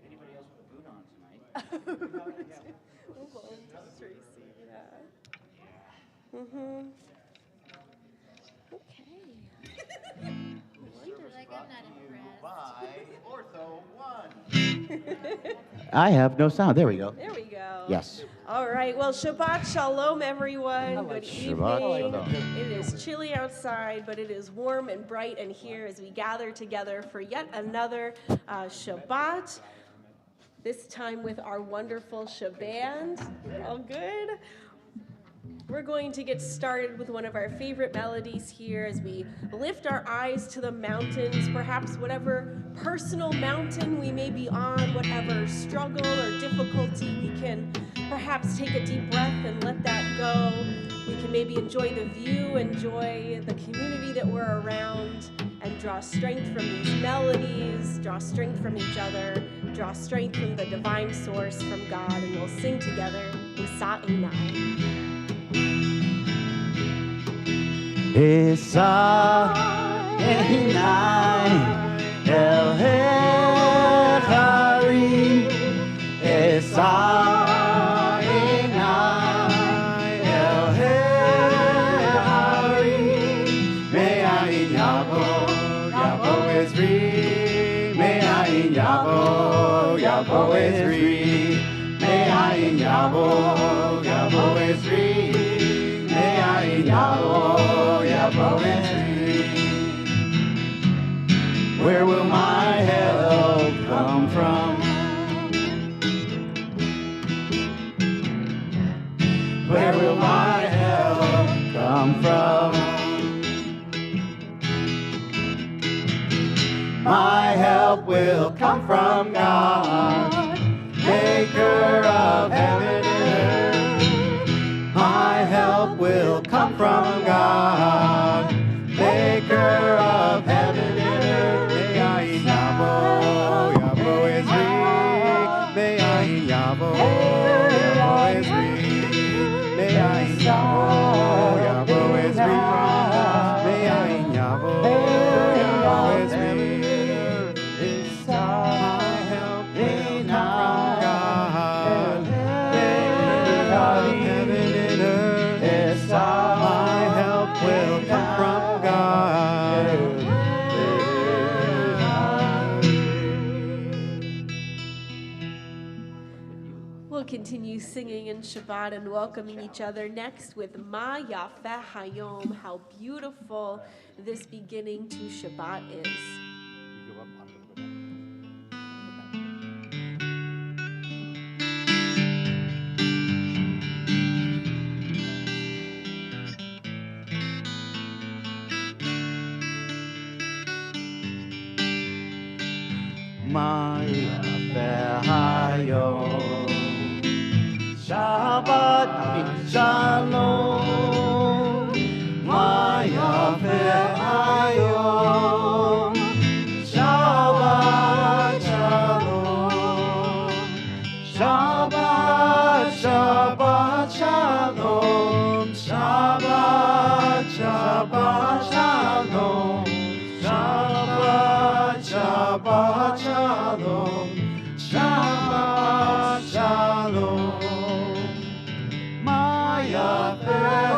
Anybody else with a boot on tonight? Tracy, yeah. Okay. Like I'm not impressed. By Ortho 1. I have no sound. There we go. There we go. Yes. All right. Well, Shabbat Shalom, everyone. Good evening. Shabbat Shalom. It is chilly outside, but it is warm and bright in here as we gather together for yet another Shabbat. This time with our wonderful Shaband. All good? We're going to get started with one of our favorite melodies here as we lift our eyes to the mountains, perhaps whatever personal mountain we may be on, whatever struggle or difficulty, we can perhaps take a deep breath and let that go. We can maybe enjoy the view, enjoy the community that we're around, and draw strength from these melodies, draw strength from each other, draw strength from the divine source, from God, and we'll sing together Isa Einai. Isa Einai El Hechari. Isa Einai El Hechari. Me'ayin Yavo, Yavo Ezri. Me'ayin Yavo, Yavo Ezri. Me'ayin Yavo, Yavo Ezri. Where will my help come from? Where will my help come from? My help will come from God, maker of heaven and earth. My help will come from God, maker of heaven and earth. Me'ayin Yavo, Yavo Ezri. Me'ayin Yavo, Yavo Ezri. Me'ayin Yavo, Yavo Ezri. Me'ayin Yavo, Yavo Ezri. My help will come from God, maker of heaven and earth. My help will come from God. We'll continue singing in Shabbat and welcoming each other next with Ma Yafeh Hayom, how beautiful this beginning to Shabbat is. Ma Yafeh Hayom, Shabbat Shalom. Ma Yafeh Hayom, Shabbat Shalom. Shabbat, Shabbat Shalom. Shabbat, Shabbat Shalom. Shabbat, Shabbat Shalom. Shabbat Shalom. Ma Yafeh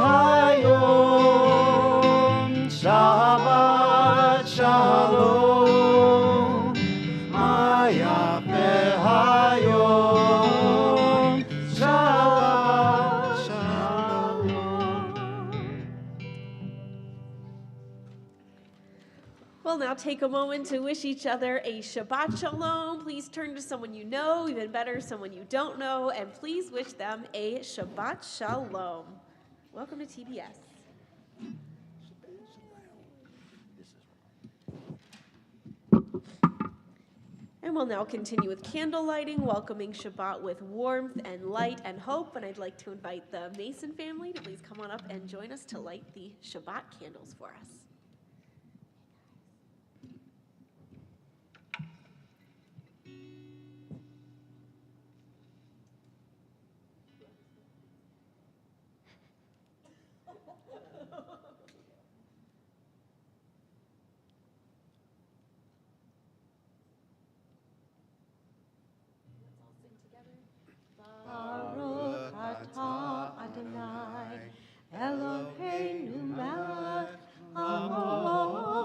Hayom, Shabbat Shalom. Ma Yafeh We'll now take a moment to wish each other a Shabbat Shalom. Please turn to someone you know, even better, someone you don't know, and please wish them a Shabbat Shalom. Welcome to TBS. And we'll now continue with candle lighting, welcoming Shabbat with warmth and light and hope. And I'd like to invite the Mason family to please come on up and join us to light the Shabbat candles for us. Baruch atah Adonai, Eloheinu melech haolam,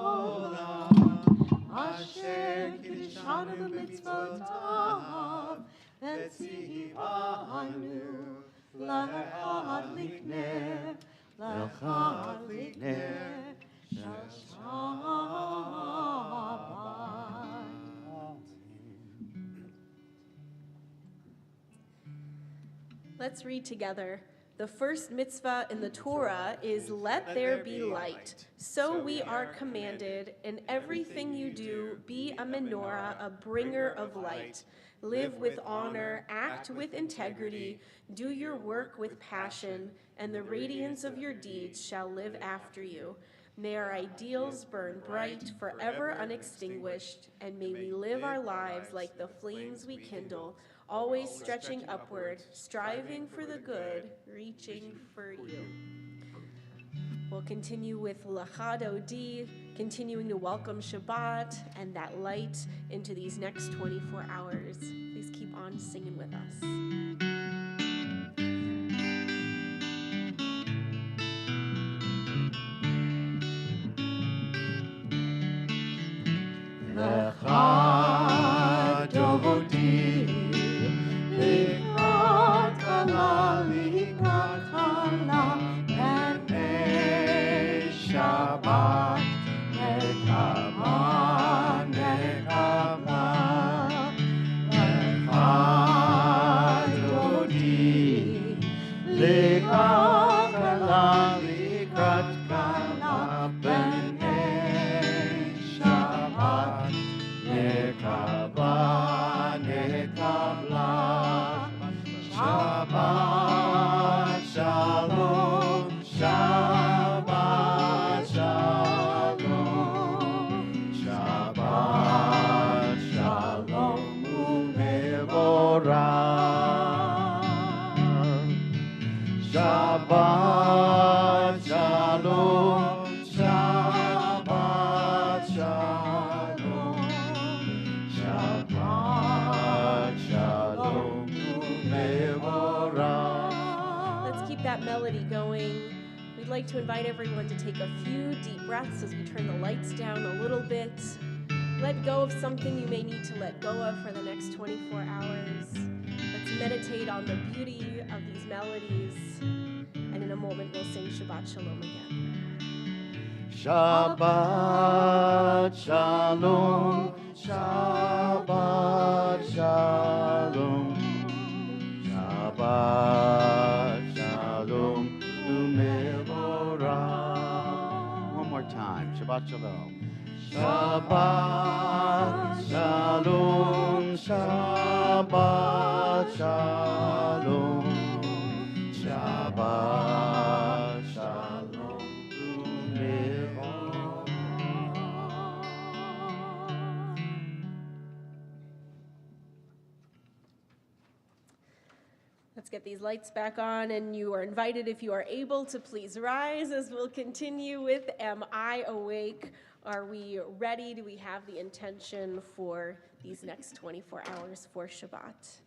asher kiddushanu b'mitzvotav, v'tzivanu l'echad lifnei Shabbat. Let's read together. The first mitzvah in the Torah is, let there be light. So we are commanded, in everything you do, be a menorah, a bringer of light. Live with honor, act with integrity, do your work with passion, and the radiance of your deeds shall live after you. May our ideals burn bright, forever unextinguished, and may we live our lives like the flames we kindle, always stretching upward, striving for the good, reaching for you. We'll continue with L'chad Odi, continuing to welcome Shabbat and that light into these next 24 hours. Please keep on singing with us. L'chad Odi, L'chad Kala, L'chad Kala, B'nei Shabbat, Nekama, Nekama, L'chad Odi, L'chad Kala, L'chad Kala, B'nei Shabbat, Nekama, Nekama, Shabbat Shalom, Shabbat Shalom, Shabbat Shalom u'mevorach, Shabbat Shalom, Shabbat Shalom, Shabbat Shalom u'mevorach. Let's keep that melody going. We'd like to invite everyone to take a few deep breaths as we turn the lights down a little bit. Let go of something you may need to let go of for the next 24 hours. Let's meditate on the beauty of these melodies. And in a moment, we'll sing Shabbat Shalom again. Shabbat Shalom, Shabbat Shalom, Shabbat Shalom u'mevorach. One more time, Shabbat Shalom. Shabbat Shalom, Shabbat Shalom, Shabbat Shalom u'mevorach. Let's get these lights back on, and you are invited, if you are able, to please rise as we'll continue with Am I Awake? Are we ready? Do we have the intention for these next 24 hours for Shabbat?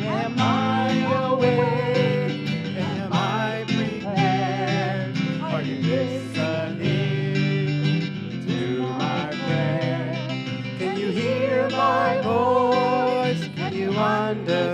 Am I awake? Am I prepared? Are you listening to my prayer? Can you hear my voice? Can you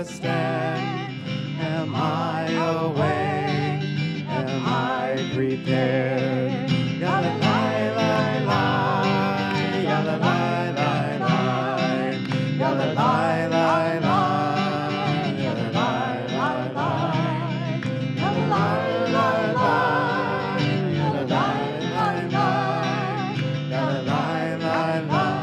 stand? Am I awake? Am I prepared? Yalla lai lai lai, yalla lai lai lai, yalla lai lai lai, yalla lai lai lai, yalla lai lai lai, yalla lai lai lai, yalla lai lai lai.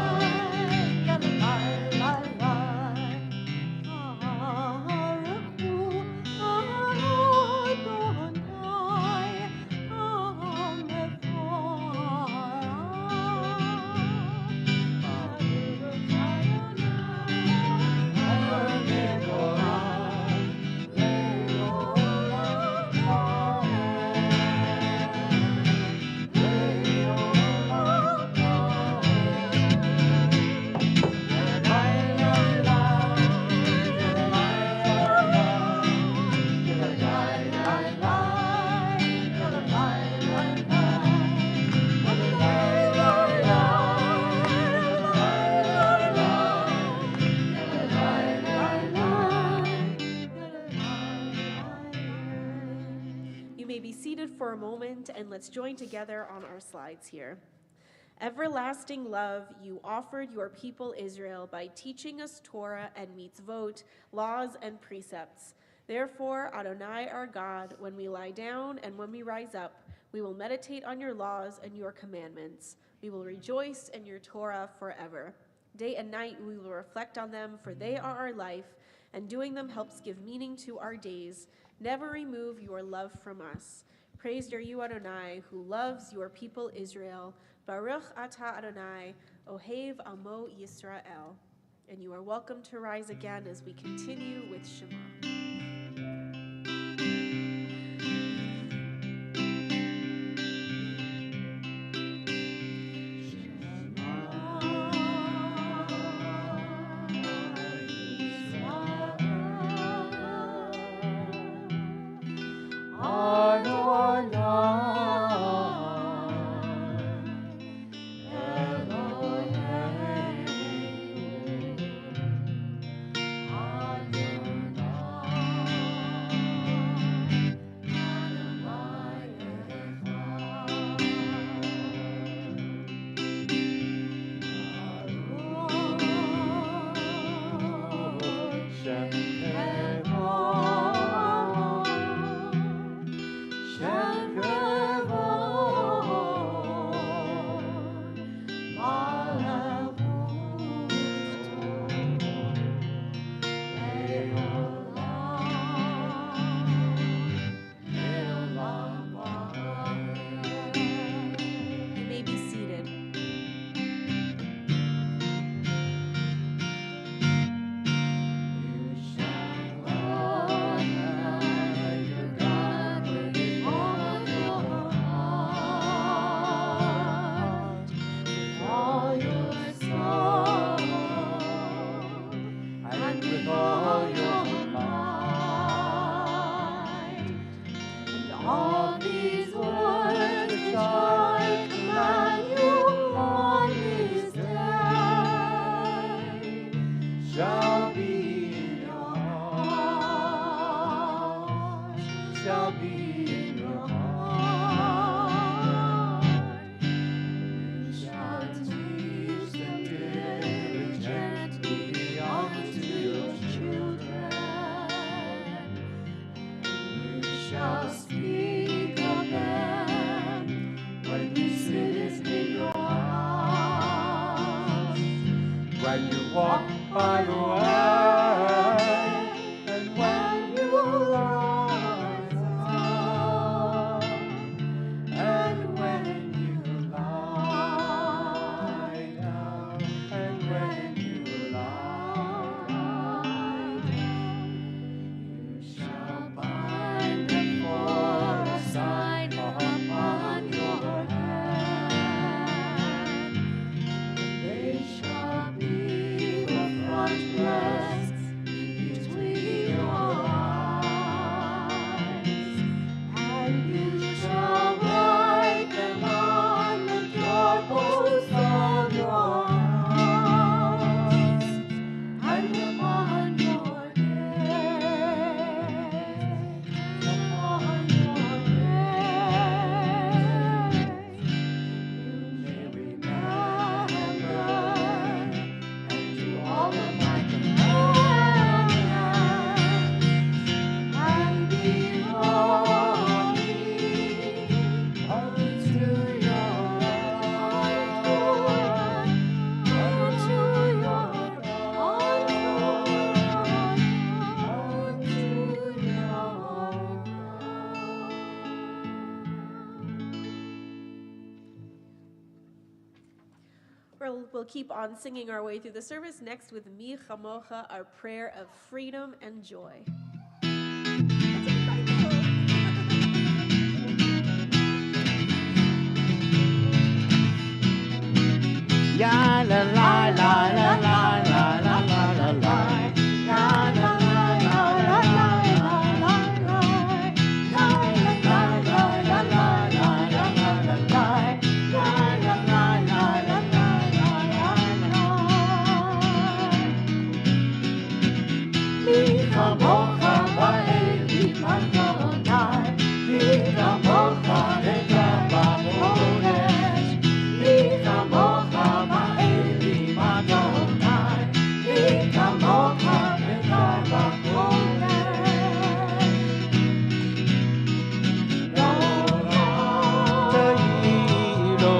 For a moment, and let's join together on our slides here. Everlasting love, you offered your people Israel by teaching us Torah and mitzvot, laws and precepts. Therefore, Adonai our God, when we lie down and when we rise up, we will meditate on your laws and your commandments. We will rejoice in your Torah forever. Day and night we will reflect on them, for they are our life, and doing them helps give meaning to our days. Never remove your love from us. Praised are you, Adonai, who loves your people Israel. Baruch atah Adonai, Ohev Amo Yisrael. And you are welcome to rise again as we continue with Shema. When you walk by the way, and when you rise up, we'll keep on singing our way through the service, next with Mi Chamocha, our prayer of freedom and joy. Ya la la la la la la la la la la. Ya la la la la la la la la. Ya la la la la la la la la la la. Ya la la la la la la la la. Mi chamocha ba'elim Adonai. Mi chamocha b'kabamonesh. Mi chamocha ba'elim Adonai. Mi chamocha b'kabamonesh. Ta'ilo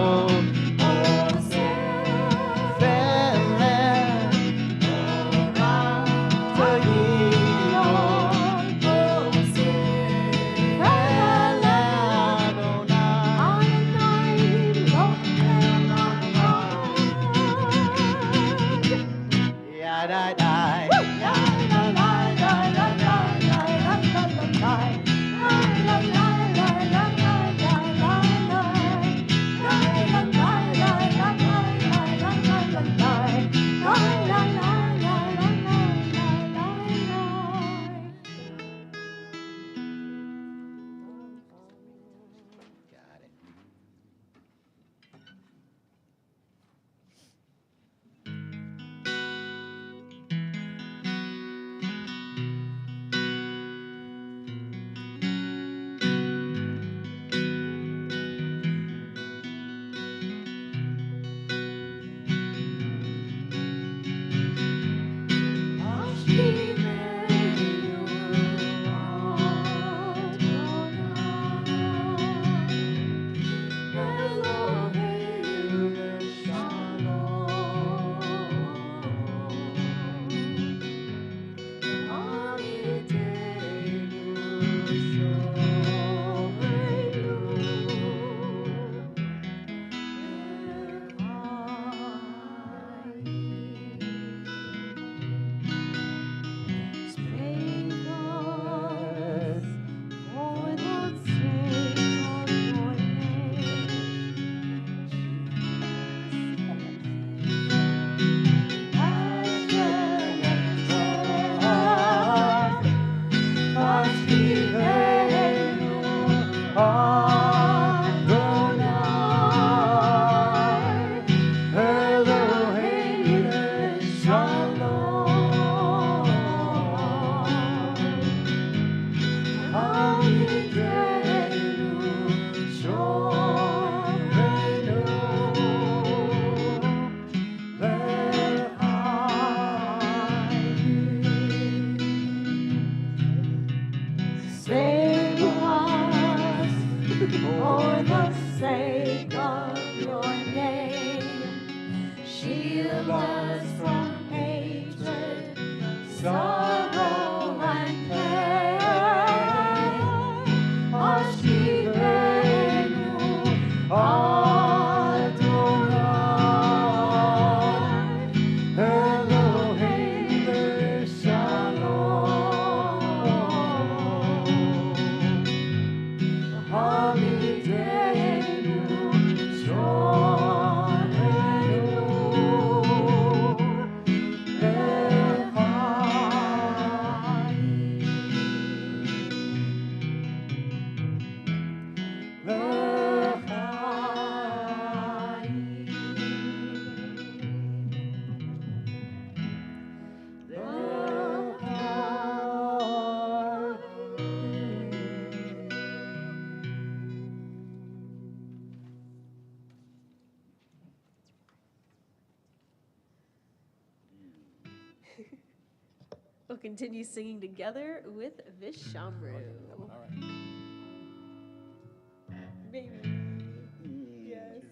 We'll continue singing together with Vishamru. Baby. Yes.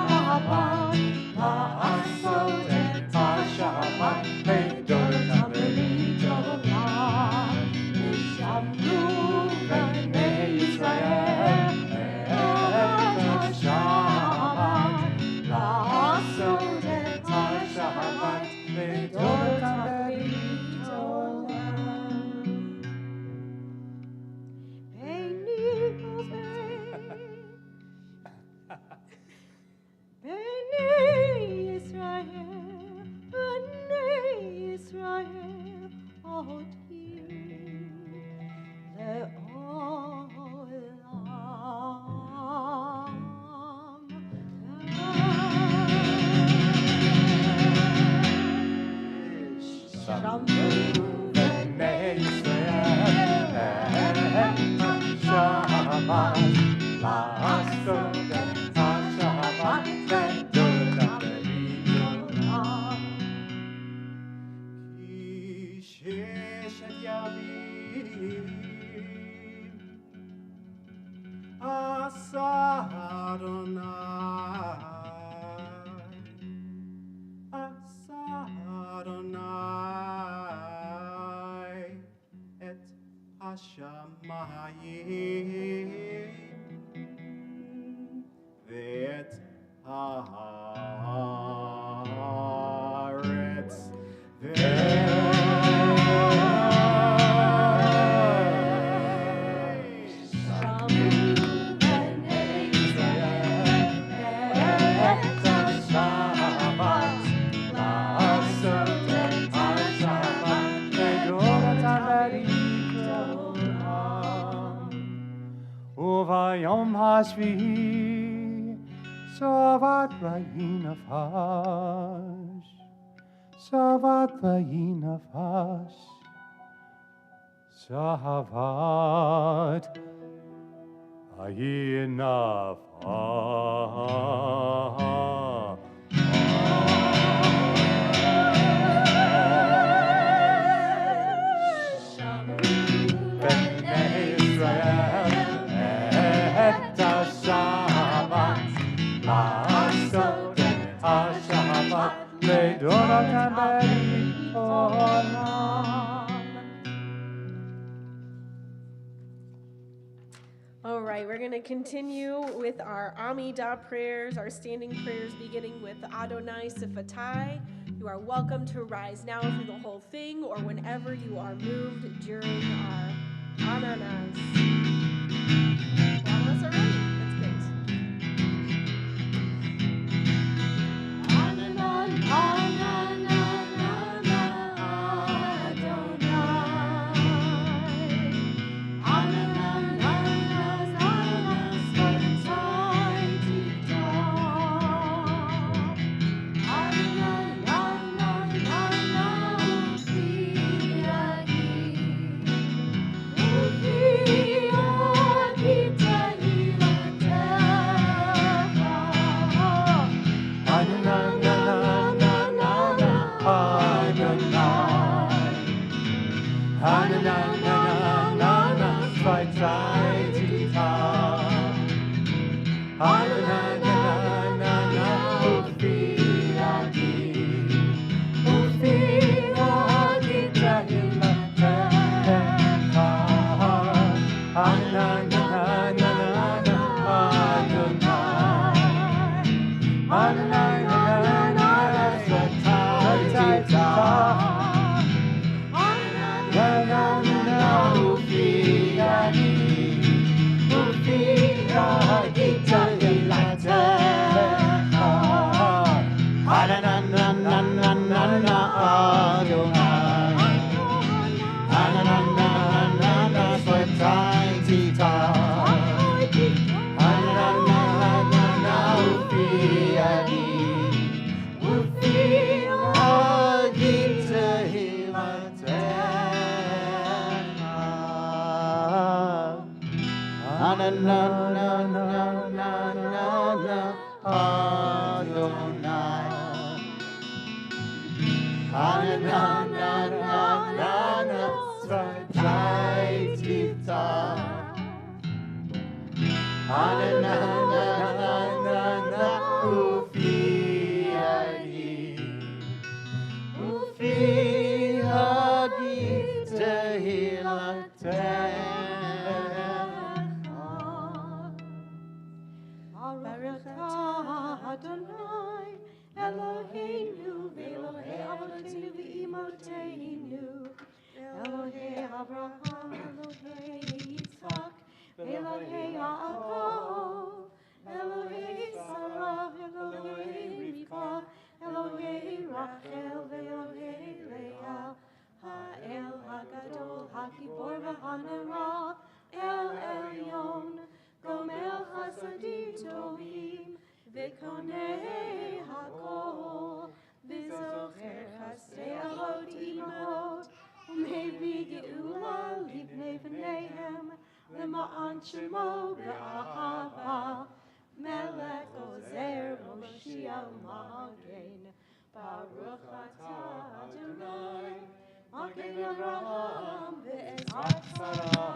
Shabbat, Yavim. Asa Adonai. Asa Adonai. Et Hashamayim. Ve'et haaretz. Uvayom hashvihi Shavat vayinafhash Shavat vayinafhash Shavat vayinafhash. All right, we're going to continue with our Amidah prayers, our standing prayers, beginning with Adonai Sifatai. You are welcome to rise now through the whole thing or whenever you are moved during our Ananas. A lot of us are ready. That's great. Adonai, Eloheinu, Elohei Avoteinu v'Imoteinu, Elohei Abraham, Elohei Yitzchak, Elohei Yaakov, Elohei Sarah, Elohei Rivka, Elohei Rachel, Elohei Leah, Ha'el Hagadol, Hagibor v'Hanara, El Elyon, Gomel Chasadim Tovim, V'konei hakol, v'zocher chasdei avot imot, u'mevi geula livnei v'neihem, l'ma'an shemo b'ahava, melech ozer Moshiach Magen, Baruch atah Adonai, Magen Avraham, Hatzara.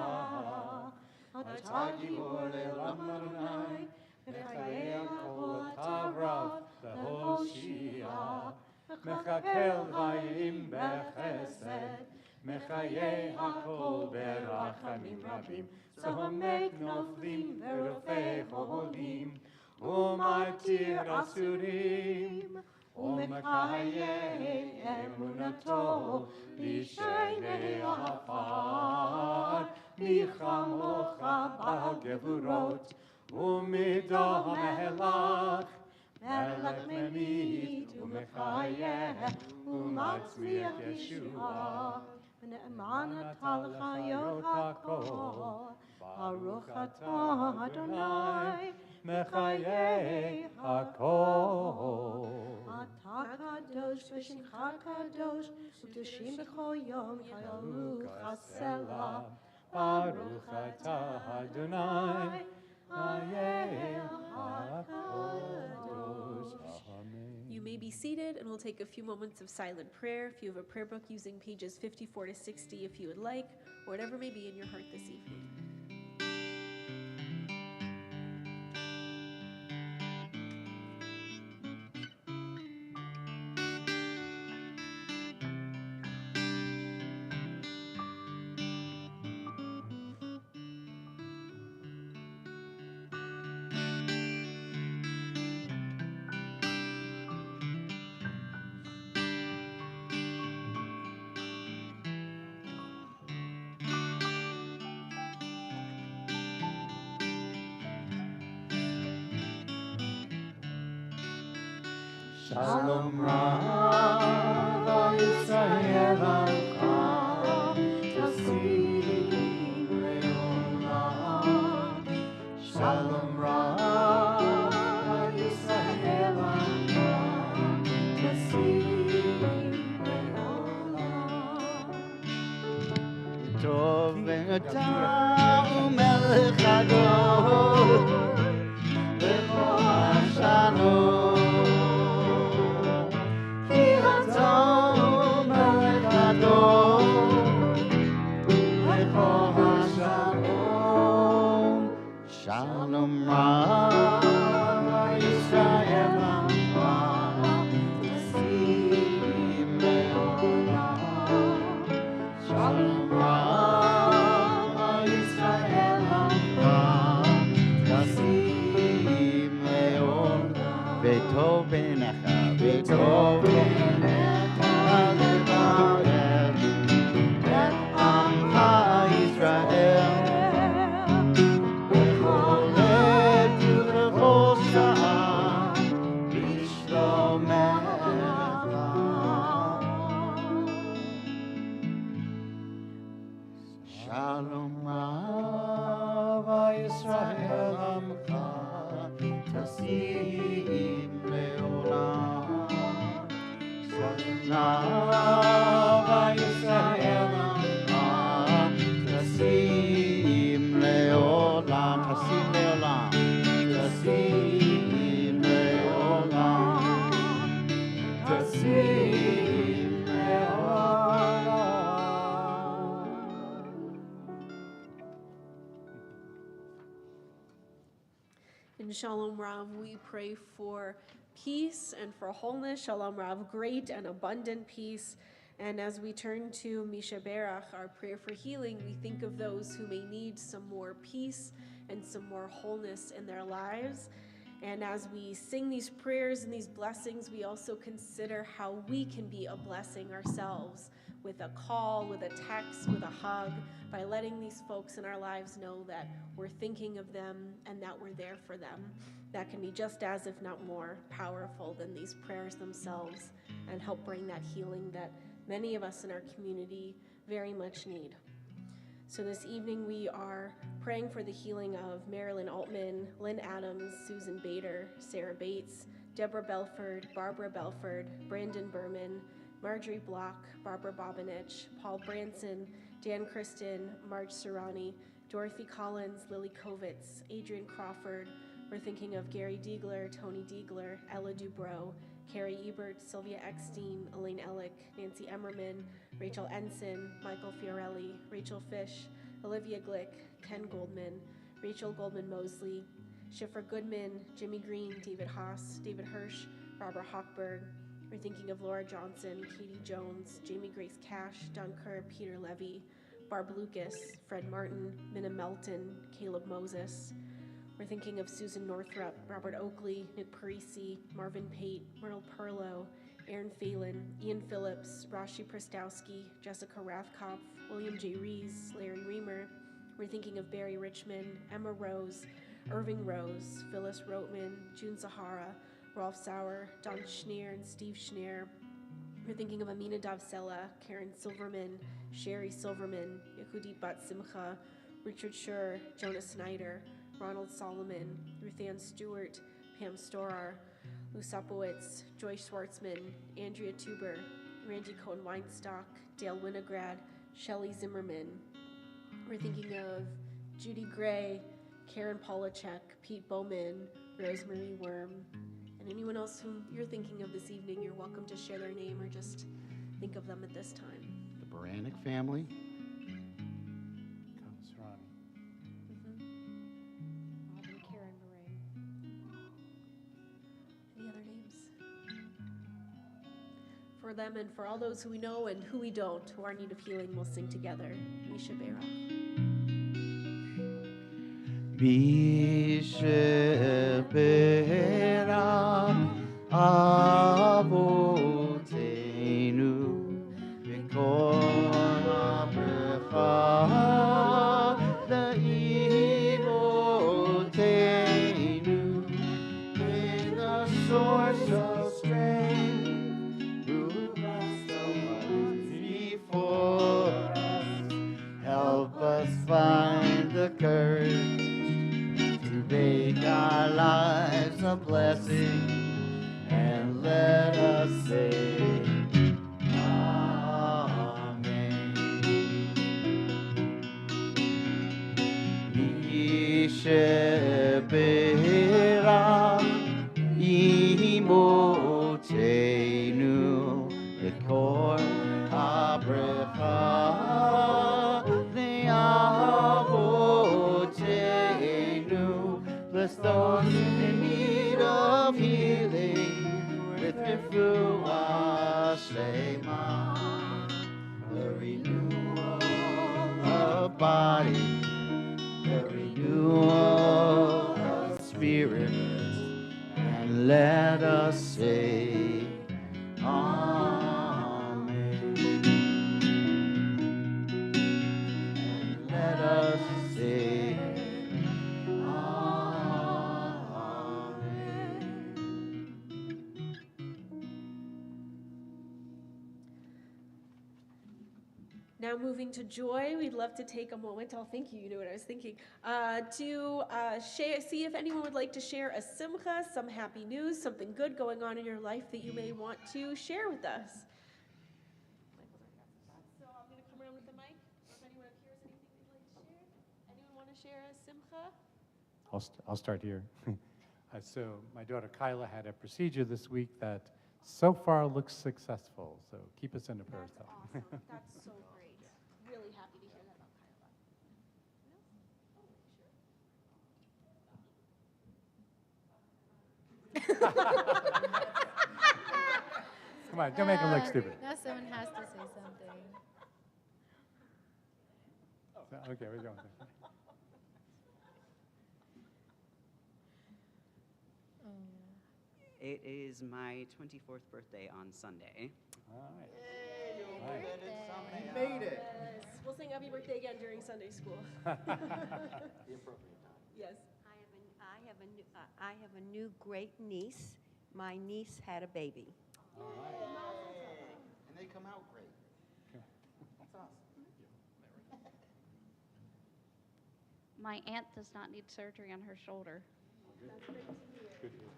אתה גיבור לעולם אדוני, מחיה כל תברך להושיע. מחכה חיים בחסד, מחיה הכל ברחמים רבים. צומק נופלים ורופא חולים, ומתיר אסורים. ומחיה אמונתו לשני עפר. מי כמוך בגבורות ומידו המלך. מלך ממית ומחיה ומצליח ישועה. ונאמן אתה לחיות הכל. ברוך אתה אדוני מחיה הכל. אתה קדוש ושמך קדוש, וקדושים בכל יום יעלוך הסלע. ברוך אתה אדוני מחיה הקדוש. Amen. You may be seated, and we'll take a few moments of silent prayer. If you have a prayer book, using pages 54 to 60 if you would like, or whatever may be in your heart this evening. Shalom Rav Yisrael Alcha Tasim Leolam. Shalom Rav Yisrael Alcha Tasim Leolam. Tov ve'ata u'melech gadol Le'chol ha'shalom. Shalom Rav Yisrael Alcha Tasim Leolam. Shalom Rav Yisrael Alcha Tasim Leolam. V'tov b'necha, v'tov b'necha levarev et amcha Yisrael. Shalom Rav Yisrael Amcha Tasim Leolam. Shalom Rav Yisrael Amcha Tasim Leolam. Tasim Leolam. Tasim Leolam. Tasim Leolam. In Shalom Rav, we pray for peace and for wholeness. Shalom Rav, great and abundant peace. And as we turn to Misha Berach, our prayer for healing, we think of those who may need some more peace and some more wholeness in their lives. And as we sing these prayers and these blessings, we also consider how we can be a blessing ourselves with a call, with a text, with a hug, by letting these folks in our lives know that we're thinking of them and that we're there for them. That can be just as, if not more, powerful than these prayers themselves and help bring that healing that many of us in our community very much need. So this evening we are praying for the healing of Marilyn Altman, Lynn Adams, Susan Bader, Sarah Bates, Deborah Belford, Barbara Belford, Brandon Berman, Marjorie Block, Barbara Bobinich, Paul Branson, Dan Kristen, Marge Serrani, Dorothy Collins, Lily Kovitz, Adrian Crawford. We're thinking of Gary Diegler, Tony Diegler, Ella Dubrow, Carrie Ebert, Sylvia Eckstein, Elaine Ellick, Nancy Emmerman, Rachel Ensign, Michael Fiorelli, Rachel Fish, Olivia Glick, Ken Goldman, Rachel Goldman Mosley, Schiffer Goodman, Jimmy Green, David Haas, David Hirsch, Barbara Hochberg. We're thinking of Laura Johnson, Katie Jones, Jamie Grace Cash, Don Kerr, Peter Levy, Barb Lucas, Fred Martin, Minna Melton, Caleb Moses. We're thinking of Susan Northrup, Robert Oakley, Nick Parisi, Marvin Pate, Myrtle Perlow, Aaron Phelan, Ian Phillips, Rashi Pristowski, Jessica Rathkopf, William J. Rees, Larry Reamer. We're thinking of Barry Richmond, Emma Rose, Irving Rose, Phyllis Rotman, June Sahara, Rolf Sauer, Don Schneer, and Steve Schneer. We're thinking of Amina Davsela, Karen Silverman, Sherry Silverman, Yehudit Bat Simcha, Richard Schur, Jonah Snyder, Ronald Solomon, Ruthann Stewart, Pam Storar, Lou Sapowitz, Joyce Schwartzman, Andrea Tuber, Randy Cohen-Weinstock, Dale Winograd, Shelley Zimmerman. We're thinking of Judy Gray, Karen Polachek, Pete Bowman, Rosemary Worm, and anyone else whom you're thinking of this evening. You're welcome to share their name or just think of them at this time. The Baranek family. Thomas Ronnie. Bob and Karen Moraine. Any other names? For them and for all those who we know and who we don't, who are in need of healing, we'll sing together. Misha Berach. Mishe Berach Avotenu V'kol HaBrecha Le'imotenu in the source of strength who blessed so much before us. Help us find the courage to make our lives a blessing, and let us say Amen. Mishe Berach Imotenu V'kol HaBrecha Le'avotenu. Bless those in need of healing with refuah shlema, the renewal of body, the renewal of spirit, and let us say Amen. And let us say Now moving to joy, we'd love to take a moment. Oh, thank you. You knew what I was thinking. See if anyone would like to share a simcha, some happy news, something good going on in your life that you may want to share with us. So I'm going to come around with the mic. If anyone here has anything they'd like to share, anyone want to share a simcha? I'll start here. So my daughter Kyla had a procedure this week that so far looks successful. So keep us in the prayers. That's awesome. That's so great. Really happy to hear that about Come on, don't make him look stupid. Now someone has to say something. Okay, we're going. It is my 24th birthday on Sunday. All right. You made it. Yes. We'll sing happy birthday again during Sunday school. The appropriate time. Yes. I have a new great niece. My niece had a baby. And they come out great. That's awesome. My aunt does not need surgery on her shoulder. That's great to hear. Good to hear.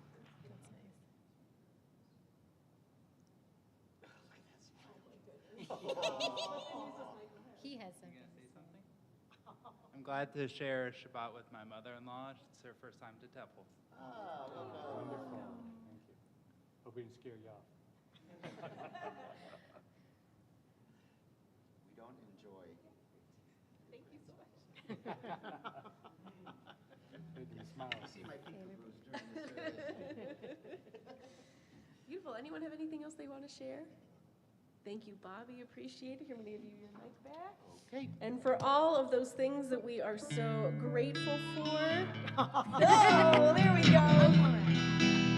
He has something. I'm glad to share Shabbat with my mother-in-law. It's her first time to Temple. Wonderful. Thank you. Hope we didn't scare you off. We don't enjoy. Thank you so much. Made me smile. I see my pinky bruise during the service. Beautiful. Anyone have anything else they want to share? Thank you, Bobby. Appreciate it. I'm going to give you your mic back. Okay. And for all of those things that we are so grateful for. Oh, there we go.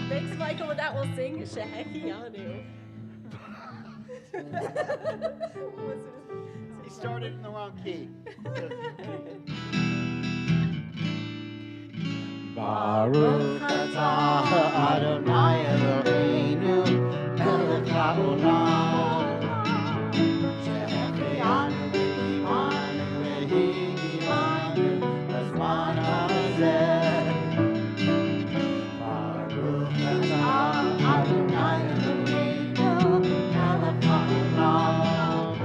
Thanks, Michael. With that, we'll sing Shehekianu. He started in the wrong key. Baruch atah Adonai Eloheinu melech haolam shehechianu v'kimanu v'higimanu b'zman hazeh. Baruch atah Adonai Eloheinu melech haolam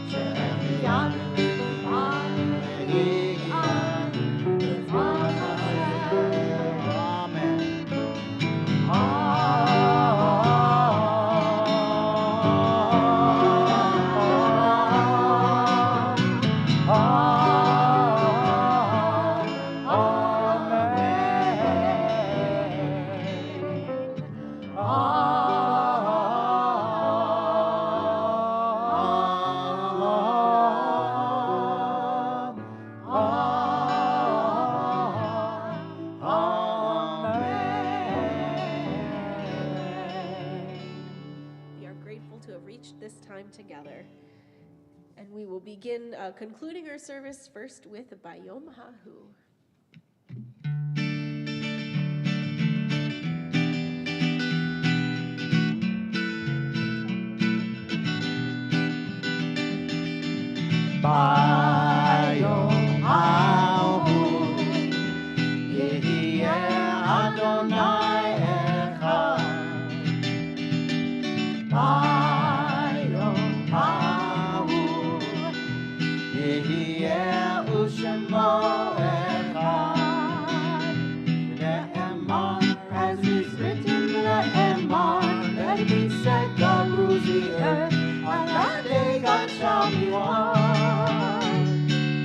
shehechianu v'kimanu v'higimanu b'zman hazeh. Amen. We are grateful to have reached this time together. And we will begin concluding our service first with Bayom Hahu. Bayom hahu yehieh Adonai echad. Bayom hahu yehieh u'shemo echad. Ne'emar, as is written, ne'emar, let it be said, God rules the earth. On that day God shall be one.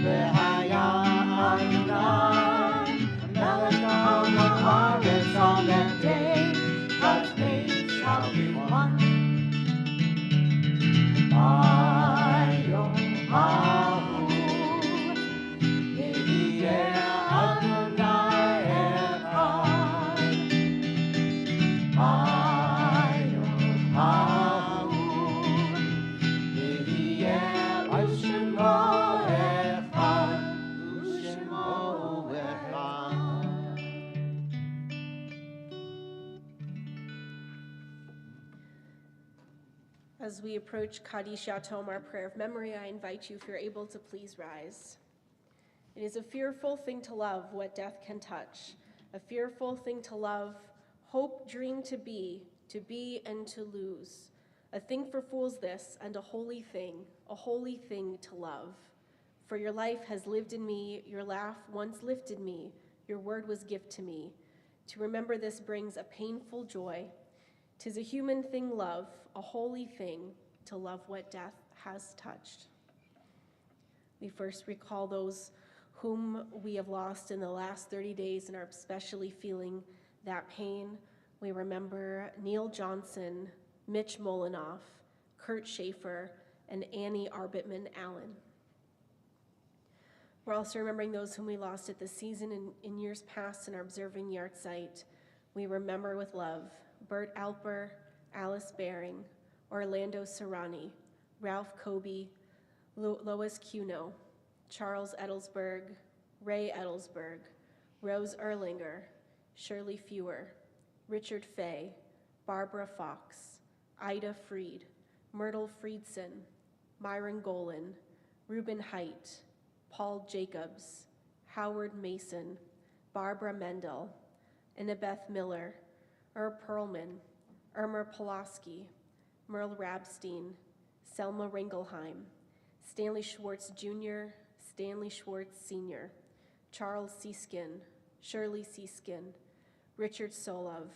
V'haya Adonai melech ha'aretz. On that day God's name shall be one. Bayom hahu yehieh Adonai echad. Bayom hahu yehieh u'shemo echad, u'shemo echad. As we approach Kaddish Yatom, our prayer of memory, I invite you, if you're able to, please rise. It is a fearful thing to love what death can touch, a fearful thing to love, hope, dream to be and to lose. A thing for fools this, and a holy thing to love. For your life has lived in me, your laugh once lifted me, your word was gift to me. To remember this brings a painful joy. 'Tis a human thing, love, a holy thing, to love what death has touched. We first recall those whom we have lost in the last 30 days and are especially feeling that pain. We remember Neil Johnson, Mitch Molinoff, Kurt Schaefer, and Annie Arbitman Allen. We're also remembering those whom we lost at the season in years past and are observing the art site. We remember with love Bert Alper, Alice Baring, Orlando Serrani, Ralph Kobe, Lois Cuno, Charles Edelsberg, Ray Edelsberg, Rose Erlinger, Shirley Fewer, Richard Fay, Barbara Fox, Ida Freed, Myrtle Friedson, Myron Golan, Reuben Height, Paul Jacobs, Howard Mason, Barbara Mendel, Annabeth Miller, Perlman, Irma Pulaski, Merle Rabstein, Selma Ringelheim, Stanley Schwartz Jr., Stanley Schwartz Sr., Charles Seeskin, Shirley Seeskin, Richard Solov,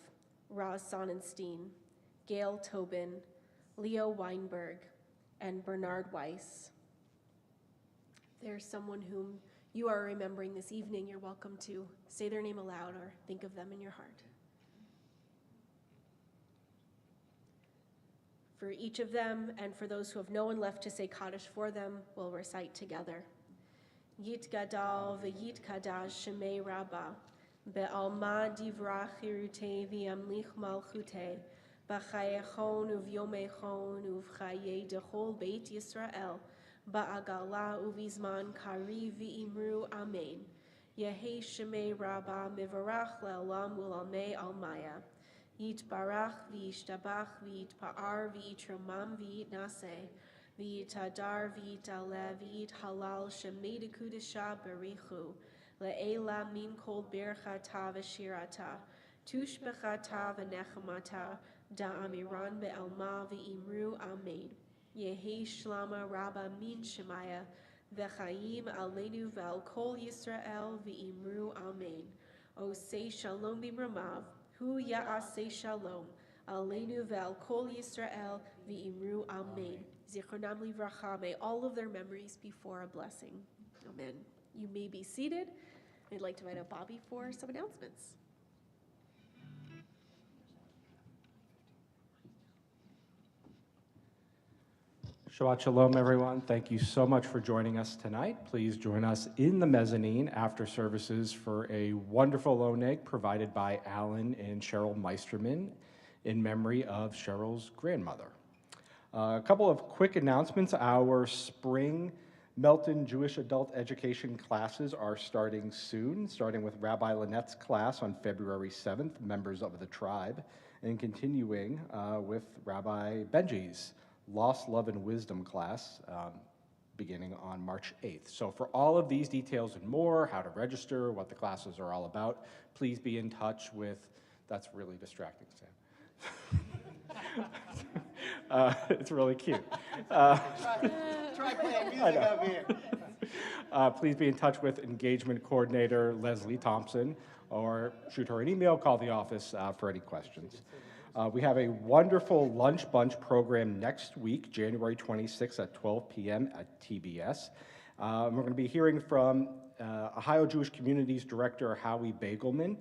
Roz Sonnenstein, Gail Tobin, Leo Weinberg, and Bernard Weiss. If there's someone whom you are remembering this evening, you're welcome to say their name aloud or think of them in your heart. For each of them, and for those who have no one left to say Kaddish for them, we'll recite together. Yit gadal v'yit kadash shemei rabba, be'alma divrach hirute v'yamlich malchute, b'chayechon uvyomechon uv'chaye dechol beit Yisrael, ba'agala uvizman kari v'imru amen. Yehei shemei rabba mivarach le'olam u'almei almaya. Yitbarach v'yishtabach v'yitpa'ar v'yitramam v'yitnaseh v'yitadar v'yitaleh v'yithalal shemei dekudesha berichu le'ela min kol birchata v'shirata tush bechata v'nechamata da'amiran be'alma v'imru amen. Yehi shlama rabba min shemaya v'chaim aleinu v'al kol Yisrael v'imru amen. Osei shalom b'mramav Hu ya'aseh shalom, aleinu ve'al kol Yisrael v'imru amen. Zichronam livracha, may all of their memories be for a blessing. Amen. You may be seated. I'd like to invite up Bobby for some announcements. Shabbat Shalom, everyone. Thank you so much for joining us tonight. Please join us in the mezzanine after services for a wonderful oneg provided by Alan and Cheryl Meisterman in memory of Cheryl's grandmother. A couple of quick announcements. Our spring Melton Jewish Adult Education classes are starting soon, starting with Rabbi Lynette's class on February 7th, Members of the Tribe, and continuing with Rabbi Benji's Lost Love and Wisdom class beginning on March 8th. So for all of these details and more, how to register, what the classes are all about, please be in touch with, that's really distracting, Sam. It's really cute. Try playing music up here. Please be in touch with engagement coordinator Leslie Thompson, or shoot her an email, call the office for any questions. We have a wonderful lunch bunch program next week, January 26th at 12 p.m. at TBS. We're going to be hearing from Ohio Jewish Communities Director Howie Bagelman.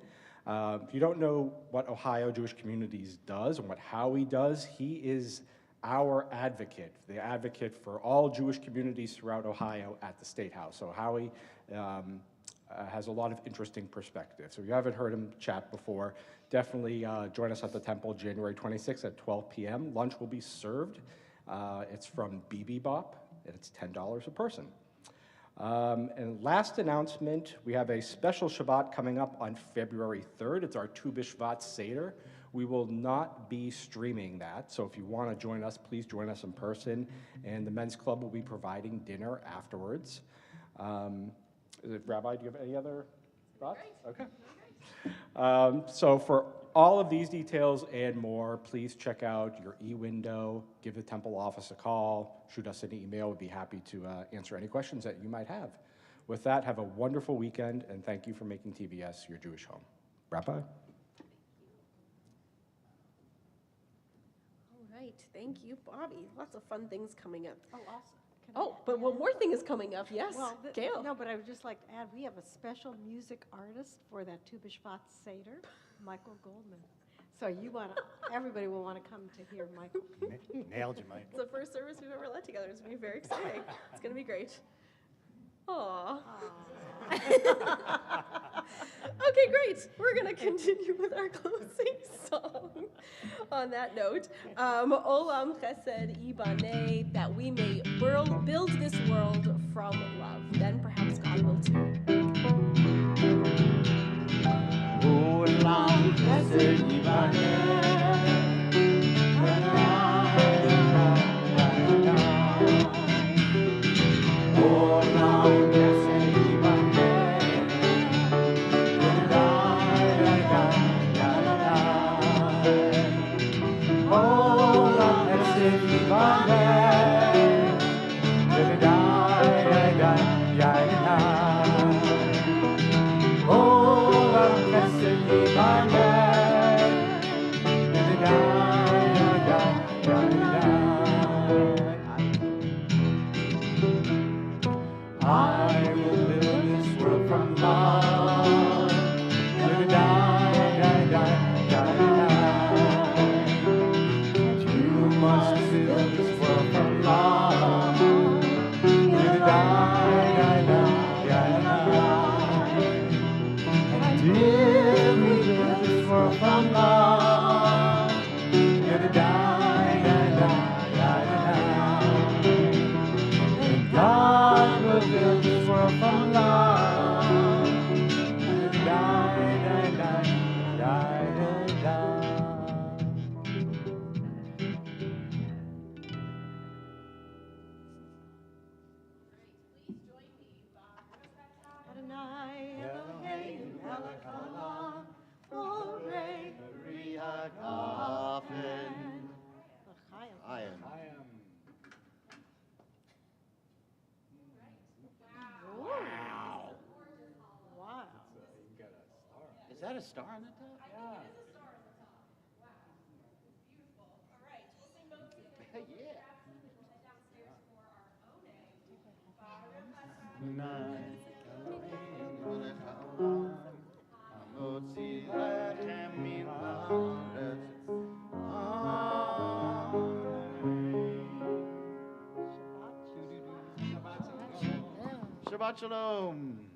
If you don't know what Ohio Jewish Communities does and what Howie does, he is our advocate, the advocate for all Jewish communities throughout Ohio at the State House. So Howie has a lot of interesting perspectives. So if you haven't heard him chat before, definitely join us at the Temple January 26th at 12 p.m. Lunch will be served. It's from BB Bop, and it's $10 a person. And last announcement, we have a special Shabbat coming up on February 3rd. It's our Tu B'Shvat Seder. We will not be streaming that, so if you want to join us, please join us in person, and the Men's Club will be providing dinner afterwards. Rabbi, do you have any other thoughts? Okay. So for all of these details and more, please check out your e-window, give the Temple office a call, shoot us an email. We'd be happy to answer any questions that you might have. With that, have a wonderful weekend, and thank you for making TBS your Jewish home. Rabbi? All right, thank you, Bobby. Lots of fun things coming up. Oh, awesome. Oh, but one more thing is coming up, yes, Well, Gail. No, but I would just like to add, we have a special music artist for that Tu B'Shvat Seder, Michael Goldman. So everybody will want to come to hear Michael. Nailed you, Mike. It's the first service we've ever led together. It's going to be very exciting. It's going to be great. Aww. Okay, great. We're going to continue with our closing song. On that note, Olam Chesed Ibaneh, that we may build this world from love. Then perhaps God will too. Olam Chesed Yibaneh. Bye. I will build this world from love. Die, die, die, die, die. You must build this world from love. Die, die, die, die, die. And if we build this world from love, die, die, die, die, die. And God will build this world from love. Die, die, die, die, die, die. Adonai Eloheinu melech haolam, borei Riagafen. l'chaim. I am. Wow. Is that a star on the top? Yeah. Shabbat Shalom.